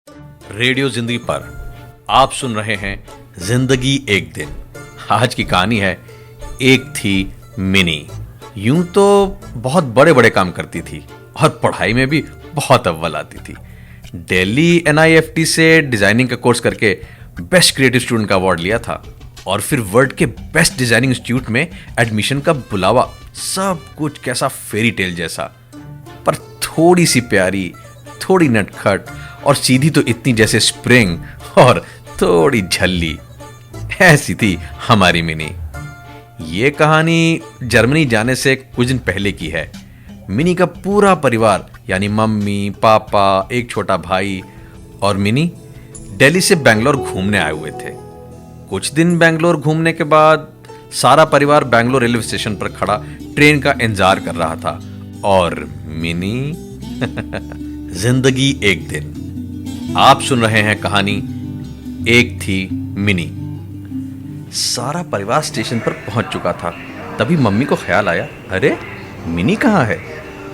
Radio जिंदगी पर आप सुन रहे हैं जिंदगी एक दिन। आज की कहानी है एक थी मिनी। यूं तो बहुत बड़े बड़े काम करती थी और पढ़ाई में भी बहुत अव्वल आती थी। दिल्ली NIFT से डिजाइनिंग का कोर्स करके बेस्ट क्रिएटिव स्टूडेंट का अवार्ड लिया था और फिर वर्ल्ड के बेस्ट डिजाइनिंग इंस्टीट्यूट में एडमिशन का बुलावा। सब कुछ कैसा फेरी टेल जैसा, पर थोड़ी सी प्यारी, थोड़ी नटखट और सीधी तो इतनी जैसे स्प्रिंग और थोड़ी झल्ली। ऐसी थी हमारी मिनी। ये कहानी जर्मनी जाने से कुछ दिन पहले की है। मिनी का पूरा परिवार यानी मम्मी, पापा, एक छोटा भाई और मिनी दिल्ली से बैंगलोर घूमने आए हुए थे। कुछ दिन बैंगलोर घूमने के बाद सारा परिवार बैंगलोर रेलवे स्टेशन पर खड़ा ट्रेन का इंतजार कर रहा था और मिनी जिंदगी एक दिन। आप सुन रहे हैं कहानी एक थी मिनी। सारा परिवार स्टेशन पर पहुंच चुका था। तभी मम्मी को ख्याल आया, अरे मिनी कहाँ है?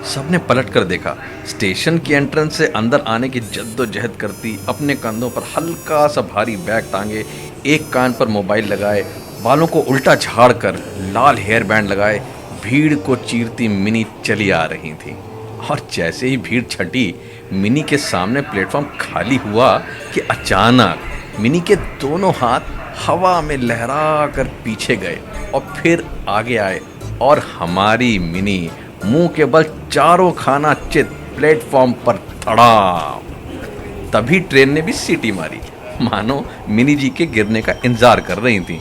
सबने पलट कर देखा। स्टेशन की एंट्रेंस से अंदर आने की जद्दोजहद करती, अपने कंधों पर हल्का सा भारी बैग टांगे, एक कान पर मोबाइल लगाए, बालों को उल्टा झाड़ कर लाल हेयर बैंड लगाए भीड़ को चीरती मिनी चली आ रही थी। और जैसे ही भीड़ छटी, मिनी के सामने प्लेटफॉर्म खाली हुआ कि अचानक मिनी के दोनों हाथ हवा में लहरा कर पीछे गए और फिर आगे आए और हमारी मिनी मुंह के बल चारों खाना चित प्लेटफॉर्म पर धड़ाम। तभी ट्रेन ने भी सीटी मारी, मानो मिनी जी के गिरने का इंतजार कर रही थी।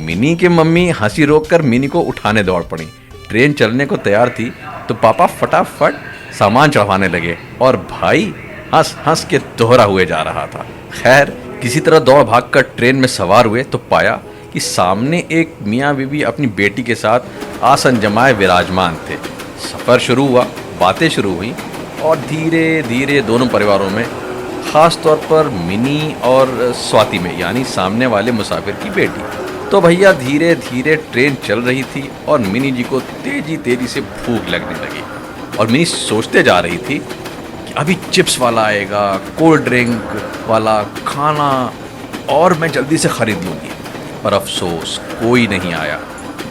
मिनी के मम्मी हंसी रोककर मिनी को उठाने दौड़ पड़ी। ट्रेन चलने को तैयार थी तो पापा फटाफट सामान चढ़वाने लगे और भाई हंस हंस के दोहरा हुए जा रहा था। खैर किसी तरह दौड़ भागकर ट्रेन में सवार हुए तो पाया कि सामने एक मियाँ बीवी अपनी बेटी के साथ आसन जमाए विराजमान थे। सफ़र शुरू हुआ, बातें शुरू हुई और धीरे धीरे दोनों परिवारों में, ख़ास तौर पर मिनी और स्वाति में यानी सामने वाले मुसाफिर की बेटी, तो भैया धीरे धीरे ट्रेन चल रही थी और मिनी जी को तेजी तेजी से भूख लगने लगी। और मिनी सोचते जा रही थी कि अभी चिप्स वाला आएगा, कोल्ड ड्रिंक वाला, खाना, और मैं जल्दी से खरीद लूँगी। पर अफसोस कोई नहीं आया।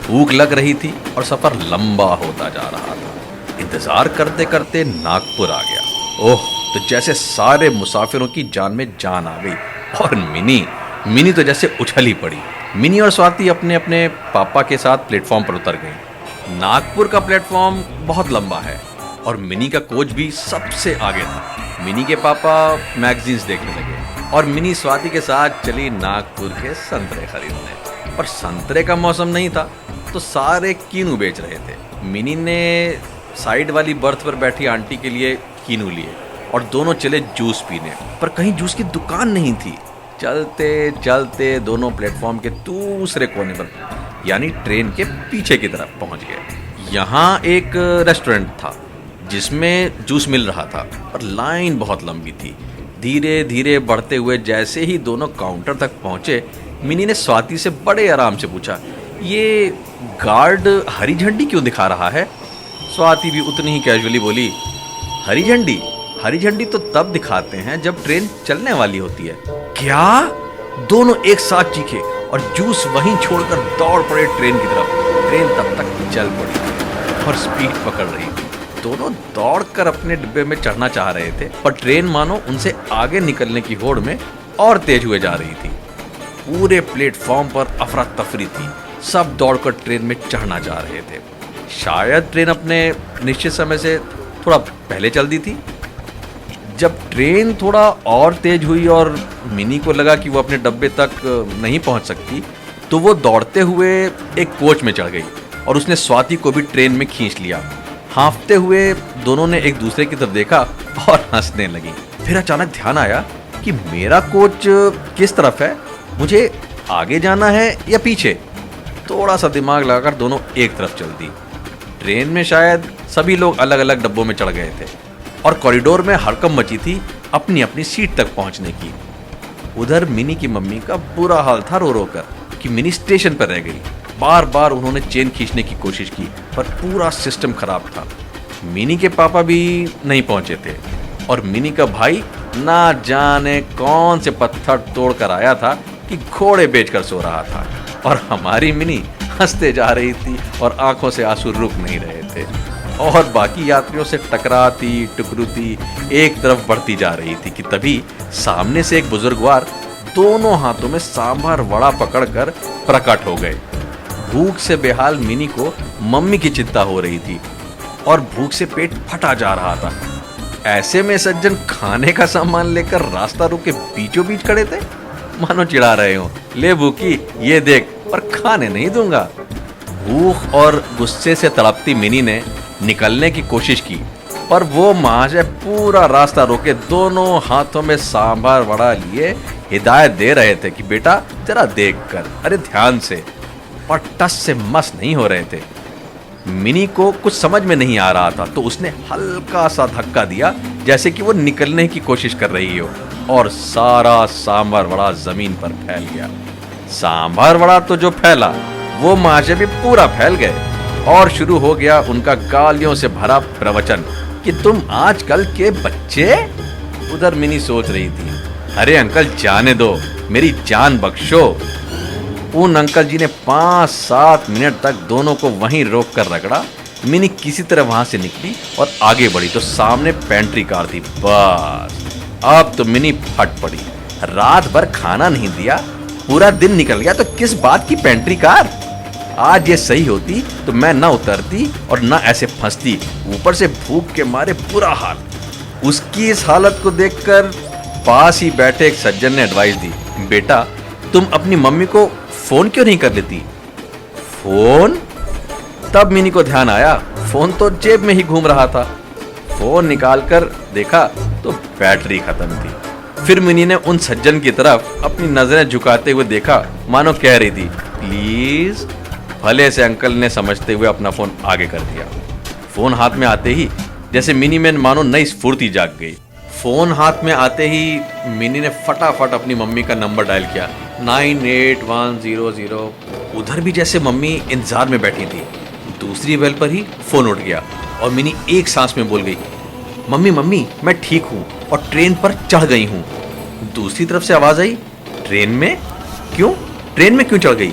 भूख लग रही थी और सफ़र लंबा होता जा रहा था। इंतज़ार करते करते नागपुर आ गया। ओह, तो जैसे सारे मुसाफिरों की जान में जान आ गई और मिनी तो जैसे उछल ही पड़ी। मिनी और स्वाति अपने अपने पापा के साथ प्लेटफॉर्म पर उतर गई। नागपुर का प्लेटफॉर्म बहुत लंबा है और मिनी का कोच भी सबसे आगे था। मिनी के पापा मैगजीन्स देखने लगे और मिनी स्वाति के साथ चली नागपुर के संतरे खरीदने। पर संतरे का मौसम नहीं था तो सारे कीनू बेच रहे थे। मिनी ने साइड वाली बर्थ पर बैठी आंटी के लिए कीनू लिए और दोनों चले जूस पीने। पर कहीं जूस की दुकान नहीं थी। चलते चलते दोनों प्लेटफॉर्म के दूसरे कोने पर यानी ट्रेन के पीछे की तरफ पहुंच गए। यहाँ एक रेस्टोरेंट था जिसमें जूस मिल रहा था, पर लाइन बहुत लंबी थी। धीरे धीरे बढ़ते हुए जैसे ही दोनों काउंटर तक पहुंचे, मिनी ने स्वाति से बड़े आराम से पूछा, ये गार्ड हरी झंडी क्यों दिखा रहा है? स्वाति भी उतनी ही कैजुअली बोली, हरी झंडी तो तब दिखाते हैं जब ट्रेन चलने वाली होती है। क्या? दोनों एक साथ चीखे और जूस वहीं छोड़कर दौड़ पड़े ट्रेन की तरफ। ट्रेन तब तक चल पड़ी और स्पीड पकड़ रही थी। दोनों दौड़कर अपने डिब्बे में चढ़ना चाह रहे थे, पर ट्रेन मानो उनसे आगे निकलने की होड़ में और तेज हुए जा रही थी। पूरे प्लेटफॉर्म पर अफरा तफरी थी। सब दौड़कर ट्रेन में चढ़ना चाह रहे थे। शायद ट्रेन अपने निश्चित समय से थोड़ा पहले चल दी थी। जब ट्रेन थोड़ा और तेज हुई और मिनी को लगा कि वो अपने डब्बे तक नहीं पहुंच सकती, तो वो दौड़ते हुए एक कोच में चढ़ गई और उसने स्वाति को भी ट्रेन में खींच लिया। हाँफते हुए दोनों ने एक दूसरे की तरफ देखा और हंसने लगी। फिर अचानक ध्यान आया कि मेरा कोच किस तरफ है, मुझे आगे जाना है या पीछे? थोड़ा सा दिमाग लगाकर दोनों एक तरफ चल दी। ट्रेन में शायद सभी लोग अलग अलग डब्बों में चढ़ गए थे और कॉरिडोर में हड़कंप मची थी अपनी अपनी सीट तक पहुंचने की। उधर मिनी की मम्मी का बुरा हाल था रो रो कर कि मिनी स्टेशन पर रह गई। बार बार उन्होंने चेन खींचने की कोशिश की पर पूरा सिस्टम खराब था। मिनी के पापा भी नहीं पहुंचे थे और मिनी का भाई ना जाने कौन से पत्थर तोड़ कर आया था कि घोड़े बेचकर सो रहा था, और हमारी मिनी हंसते जा रही थी और आंखों से आंसू रुक नहीं रहे थे, और बाकी यात्रियों से टकराती टुकरुती एक तरफ बढ़ती जा रही थी कि तभी सामने से एक बुजुर्गवार दोनों हाथों में सांभर वड़ा पकड़कर प्रकट हो गए। भूख से बेहाल मिनी को मम्मी की चिंता हो रही थी और भूख से पेट फटा जा रहा था। ऐसे में सज्जन खाने का सामान लेकर रास्ता रोक के बीचों बीच खड़े थे, मानो चिढ़ा रहे हो, ले भूखी ये देख, पर खाने नहीं दूंगा। भूख और गुस्से से तड़पती मिनी ने निकलने की कोशिश की, पर वो महाशय पूरा रास्ता रोके दोनों हाथों में सांभर वड़ा लिए हिदायत दे रहे थे कि बेटा जरा देख कर, अरे ध्यान से, पर टस से मस नहीं हो रहे थे। मिनी को कुछ समझ में नहीं आ रहा था, तो उसने हल्का सा धक्का दिया जैसे कि वो निकलने की कोशिश कर रही हो, और सारा सांभर वड़ा जमीन पर फैल गया। सांभर वड़ा तो जो फैला वो महाशय भी पूरा फैल गए, और शुरू हो गया उनका गालियों से भरा प्रवचन कि तुम आजकल के बच्चे। उधर मिनी सोच रही थी, अरे अंकल जाने दो, मेरी जान बख्शो। उन अंकल जी ने 5-7 मिनट तक दोनों को वहीं रोक कर रगड़ा। मिनी किसी तरह वहां से निकली और आगे बढ़ी तो सामने पेंट्री कार थी। बस अब तो मिनी फट पड़ी। रात भर खाना नहीं दिया, पूरा दिन निकल गया, तो किस बात की पेंट्री कार। आज ये सही होती तो मैं ना उतरती और ना ऐसे फंसती, ऊपर से भूख के मारे बुरा हाल। उसकी इस हालत को देखकर पास ही बैठे एक सज्जन ने एडवाइस दी, बेटा तुम अपनी मम्मी को फोन क्यों नहीं कर लेती। फोन? तब मिनी को ध्यान आया, फोन तो जेब में ही घूम रहा था। फोन निकालकर देखा तो बैटरी खत्म थी। फिर मिनी ने उन सज्जन की तरफ अपनी नजरें झुकाते हुए देखा, मानो कह रही थी प्लीज। भले से अंकल ने समझते हुए अपना फोन आगे कर दिया। फोन हाथ में आते ही जैसे मिनी में मानो नई स्फूर्ति जाग गई। फोन हाथ में आते ही मिनी ने फटाफट अपनी मम्मी का नंबर डायल किया, 98100। उधर भी जैसे मम्मी इंतजार में बैठी थी। दूसरी बेल पर ही फोन उठ गया और मिनी एक सांस में बोल गई, मम्मी मम्मी मैं ठीक हूँ और ट्रेन पर चढ़ गई हूँ। दूसरी तरफ से आवाज आई, ट्रेन में? क्यों? ट्रेन में क्यों चढ़ गई?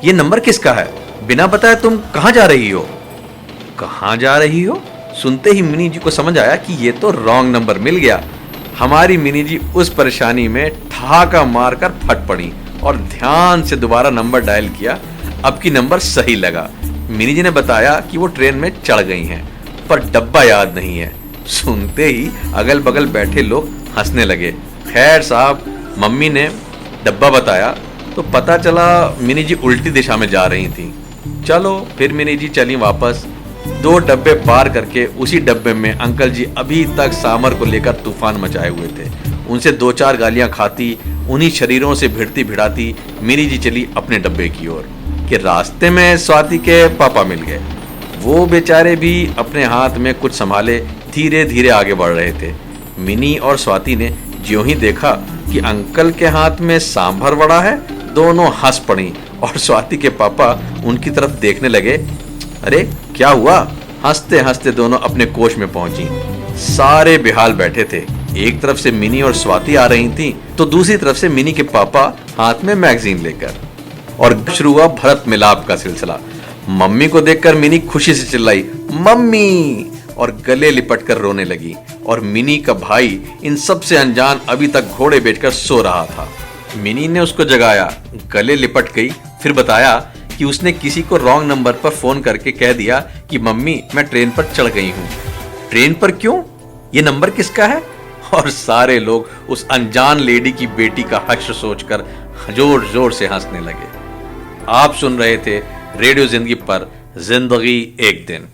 ये नंबर किसका है? बिना बताए तुम कहाँ जा रही हो? कहाँ जा रही हो? सुनते ही मिनी जी को समझ आया कि ये तो रॉन्ग नंबर मिल गया। हमारी मिनी जी उस परेशानी में ठहाका मारकर फट पड़ी और ध्यान से दोबारा नंबर डायल किया। अब की नंबर सही लगा। मिनी जी ने बताया कि वो ट्रेन में चढ़ गई हैं, पर डब्बा याद नहीं है। सुनते ही अगल बगल बैठे लोग हंसने लगे। खैर साहब, मम्मी ने डब्बा बताया तो पता चला मिनी जी उल्टी दिशा में जा रही थी। चलो फिर मिनी जी चली वापस। 2 डब्बे पार करके उसी डब्बे में अंकल जी अभी तक सामर को लेकर तूफान मचाए हुए थे। उनसे 2-4 गालियां खाती, उन्हीं शरीरों से भिड़ती भिड़ाती मिनी जी चली अपने डब्बे की ओर कि रास्ते में स्वाति के पापा मिल गए। वो बेचारे भी अपने हाथ में कुछ संभाले धीरे धीरे आगे बढ़ रहे थे। मिनी और स्वाति ने ज्यों ही देखा कि अंकल के हाथ में सांभर वड़ा है, दोनों हंस पड़ी और स्वाति के पापा उनकी तरफ देखने लगे। अरे क्या हुआ? हंसते हंसते दोनों अपने कोच में पहुंची। सारे बेहाल बैठे थे। एक तरफ से मिनी और स्वाति आ रही थी तो दूसरी तरफ से मिनी के पापा हाथ में मैगजीन लेकर। और शुरू हुआ भरत मिलाप का सिलसिला। मम्मी को देखकर मिनी खुशी से चिल्लाई, मम्मी, और गले लिपट कर रोने लगी। और मिनी का भाई इन सब से अनजान अभी तक घोड़े बेचकर सो रहा था। मिनी ने उसको जगाया, गले लिपट गई, फिर बताया कि उसने किसी को रॉन्ग नंबर पर फोन करके कह दिया कि मम्मी मैं ट्रेन पर चढ़ गई हूँ। ट्रेन पर क्यों? ये नंबर किसका है? और सारे लोग उस अनजान लेडी की बेटी का हश्र सोचकर जोर जोर से हंसने लगे। आप सुन रहे थे रेडियो जिंदगी पर जिंदगी एक दिन।